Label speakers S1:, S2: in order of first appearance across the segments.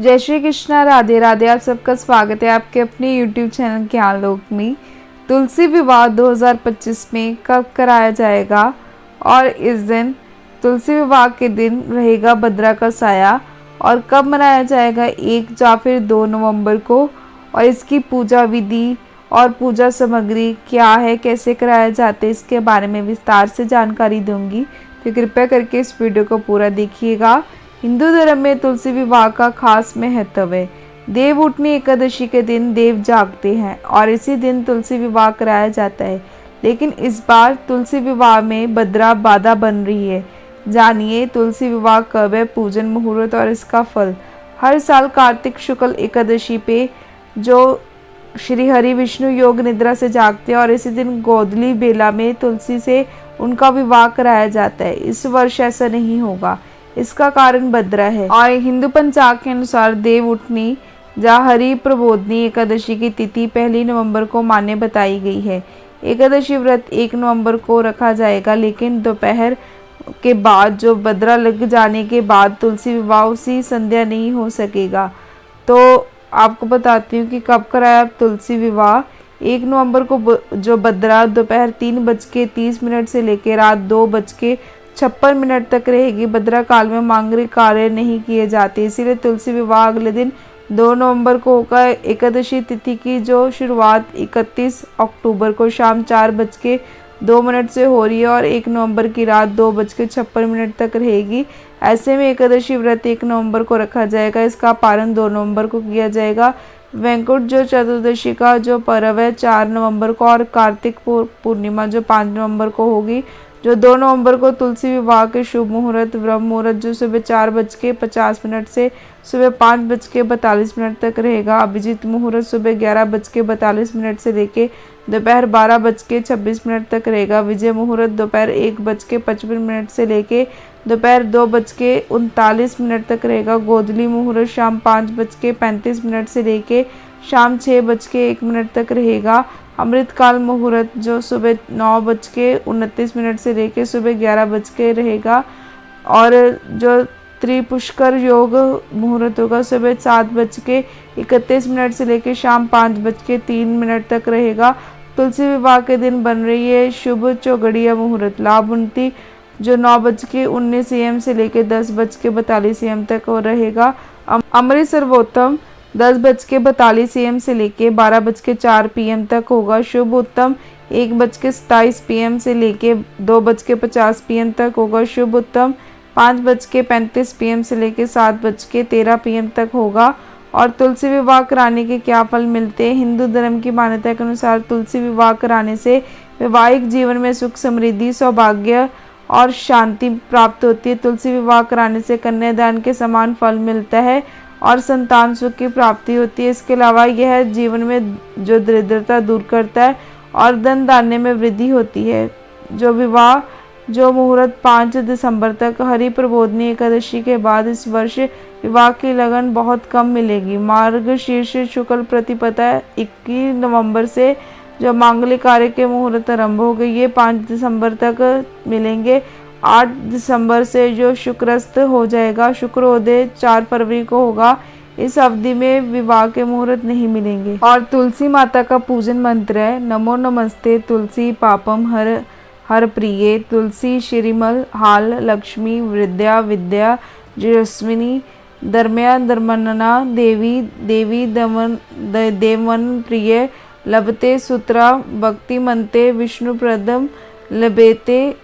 S1: जय श्री कृष्णा, राधे राधे। आप सबका स्वागत है आपके अपने YouTube चैनल ज्ञान लोक में। तुलसी विवाह 2025 में कब कराया जाएगा और इस दिन तुलसी विवाह के दिन रहेगा भद्रा का साया और कब मनाया जाएगा 1 या फिर 2 नवंबर को, और इसकी पूजा विधि और पूजा सामग्री क्या है, कैसे कराया जाते हैं, इसके बारे में विस्तार से जानकारी दूंगी। तो कृपया करके इस वीडियो को पूरा देखिएगा। हिंदू धर्म में तुलसी विवाह का खास महत्व है। देव उठनी एकादशी के दिन देव जागते हैं और इसी दिन तुलसी विवाह कराया जाता है, लेकिन इस बार तुलसी विवाह में भद्रा बाधा बन रही है। जानिए तुलसी विवाह कब है, पूजन मुहूर्त और इसका फल। हर साल कार्तिक शुक्ल एकादशी पे जो श्री हरि विष्णु योग निद्रा से जागते हैं और इसी दिन गोधली बेला में तुलसी से उनका विवाह कराया जाता है। इस वर्ष ऐसा नहीं होगा, इसका कारण भद्रा है और हिंदू पंचांग के अनुसार देव उठनी या हरि प्रबोधनी एकादशी की तिथि 1 नवंबर को मान्य बताई गई है। एकादशी व्रत 1 नवंबर को रखा जाएगा, लेकिन दोपहर के बाद जो भद्रा लग जाने के बाद तुलसी विवाह उसी संध्या नहीं हो सकेगा। तो आपको बताती हूँ कि कब कराया तुलसी विवाह। 1 नवंबर को जो भद्रा दोपहर 3:30 से लेकर रात 2:56 तक रहेगी। भद्रा काल में मांगलिक कार्य नहीं किए जाते, इसीलिए तुलसी विवाह अगले दिन 2 नवंबर को होगा। एकादशी तिथि की जो शुरुआत 31 अक्टूबर को शाम 4:02 से हो रही है और 1 नवंबर की रात 2:56 तक रहेगी। ऐसे में एकादशी व्रत 1 नवंबर को रखा जाएगा, इसका पारण 2 नवंबर को किया जाएगा। वैकुंठ जो चतुर्दशी का जो पर्व है 4 नवंबर को और कार्तिक पूर्णिमा जो 5 नवंबर को होगी। जो 2 नवंबर को तुलसी विवाह के शुभ मुहूर्त ब्रह्म मुहूर्त जो सुबह 4:50 से सुबह 5:42 तक रहेगा। अभिजीत मुहूर्त सुबह 11:42 से लेके दोपहर 12:26 तक रहेगा। विजय मुहूर्त दोपहर 1:55 से लेके दोपहर 2:39 तक रहेगा। गोधली मुहूर्त शाम 5:35 से लेके शाम 6:01 तक रहेगा। अमृतकाल मुहूर्त जो सुबह 9:29 से लेके सुबह 11 बजे रहेगा और जो त्रिपुष्कर योग मुहूर्त होगा सुबह 7:31 से लेके शाम 5:03 तक रहेगा। तुलसी विवाह के दिन बन रही है शुभ चौगड़िया मुहूर्त। लाभ उन्नति जो 9:19 AM से लेके 10:42 AM तक रहेगा। अमृत सर्वोत्तम 10:42 AM से लेके 12:04 PM तक होगा। शुभ उत्तम 1:27 PM से लेके 2:50 PM तक होगा। शुभ उत्तम 5:35 PM से लेके 7:13 PM तक होगा। और तुलसी विवाह कराने के क्या फल मिलते हैं। हिंदू धर्म की मान्यता के अनुसार तुलसी विवाह कराने से वैवाहिक जीवन में सुख समृद्धि सौभाग्य और शांति प्राप्त होती है। तुलसी विवाह कराने से कन्यादान के समान फल मिलता है और संतान सुख की प्राप्ति होती है। इसके अलावा यह जीवन में जो दरिद्रता दूर करता है और धन धान्य में वृद्धि होती है। जो विवाह जो मुहूर्त 5 दिसंबर तक हरि प्रबोधनी एकादशी के बाद इस वर्ष विवाह की लगन बहुत कम मिलेगी। मार्गशीर्ष शुक्ल प्रतिपदा 21 नवंबर से जो मांगलिक कार्य के मुहूर्त आरंभ हो गए ये 5 दिसंबर तक मिलेंगे। 8 दिसंबर से जो शुक्रस्त हो जाएगा। शुक्रोदय 4 फरवरी को होगा। इस अवधि में विवाह के मुहूर्त नहीं मिलेंगे। और तुलसी माता का पूजन मंत्र है नमो नमस्ते तुलसी पापम हर हर प्रिये तुलसी श्रीमल हाल लक्ष्मी विद्या विद्या यशस्विनी धर्म्या धर्मन्ना देवी देवी दमन देवन प्रिय लभते सूत्रा भक्ति मनते विष्णु प्रदम लभेते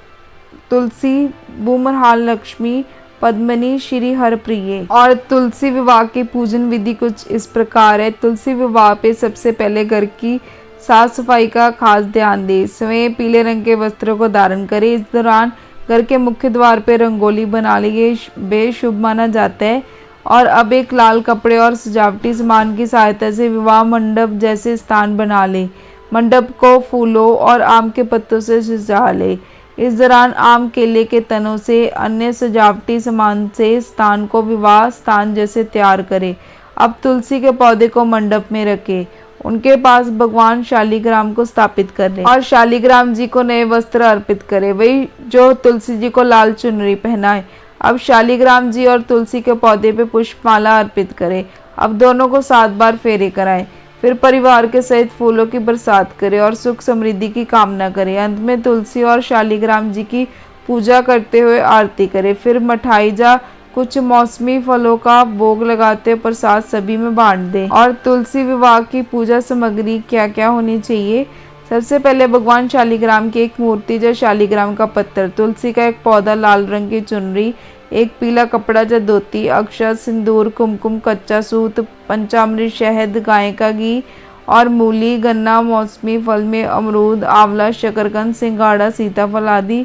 S1: तुलसी बुमरहाल लक्ष्मी पद्मनी श्री हर प्रिय। और तुलसी विवाह की पूजन विधि कुछ इस प्रकार है। तुलसी विवाह पे सबसे पहले घर की साफ सफाई का खास ध्यान दें। स्वयं पीले रंग के वस्त्रों को धारण करें। इस दौरान घर के मुख्य द्वार पे रंगोली बना ली, ये बेशुभ माना जाता है। और अब एक लाल कपड़े और सजावटी सामान की सहायता से विवाह मंडप जैसे स्थान बना ले। मंडप को फूलों और आम के पत्तों से सजा ले। इस दौरान आम केले के तनों से अन्य सजावटी सामान से स्थान को विवाह स्थान जैसे तैयार करें। अब तुलसी के पौधे को मंडप में रखें। उनके पास भगवान शालिग्राम को स्थापित करें और शालिग्राम जी को नए वस्त्र अर्पित करें। वही जो तुलसी जी को लाल चुनरी पहनाए। अब शालिग्राम जी और तुलसी के पौधे पे पुष्पमाला अर्पित करें। अब दोनों को 7 बार फेरे कराएं। फिर परिवार के सहित फूलों की बरसात करें और सुख समृद्धि की कामना करें। अंत में तुलसी और शालिग्राम जी की पूजा करते हुए आरती करें। फिर मिठाई जा कुछ मौसमी फलों का भोग लगाते प्रसाद सभी में बांट दें। और तुलसी विवाह की पूजा सामग्री क्या क्या होनी चाहिए? सबसे पहले भगवान शालिग्राम की एक मूर्ति या शालिग्राम का पत्थर, तुलसी का एक पौधा, लाल रंग की चुनरी, एक पीला कपड़ा या धोती, अक्षत, सिंदूर, कुमकुम, कच्चा सूत, पंचामृत, शहद, गाय का घी और मूली, गन्ना, मौसमी फल में अमरूद, आंवला, शकरकंद, सिंघाड़ा, सीताफल आदि,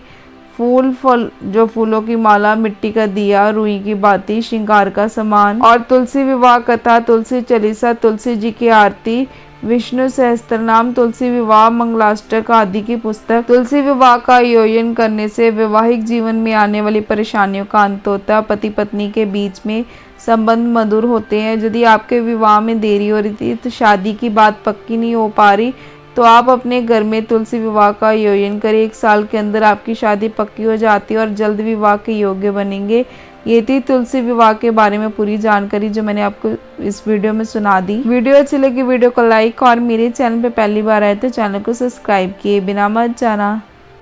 S1: फल जो फूलों की माला, मिट्टी का दिया, रुई की बाती, श्रृंगार का सामान। और तुलसी विवाह कथा, तुलसी चालीसा, तुलसी जी की आरती, विष्णु सहस्त्रनाम, तुलसी विवाह, मंगलाष्टक आदि की पुस्तक। तुलसी विवाह का आयोजन करने से वैवाहिक जीवन में आने वाली परेशानियों का अंत होता है। पति पत्नी के बीच में संबंध मधुर होते हैं। यदि आपके विवाह में देरी हो रही थी, तो शादी की बात पक्की नहीं हो पा रही, तो आप अपने घर में तुलसी विवाह का आयोजन करें। 1 साल के अंदर आपकी शादी पक्की हो जाती है और जल्द विवाह के योग्य बनेंगे। ये थी तुलसी विवाह के बारे में पूरी जानकारी जो मैंने आपको इस वीडियो में सुना दी। वीडियो अच्छी लगी वीडियो को लाइक और मेरे चैनल पे पहली बार आए तो चैनल को सब्सक्राइब किए बिना मत जाना।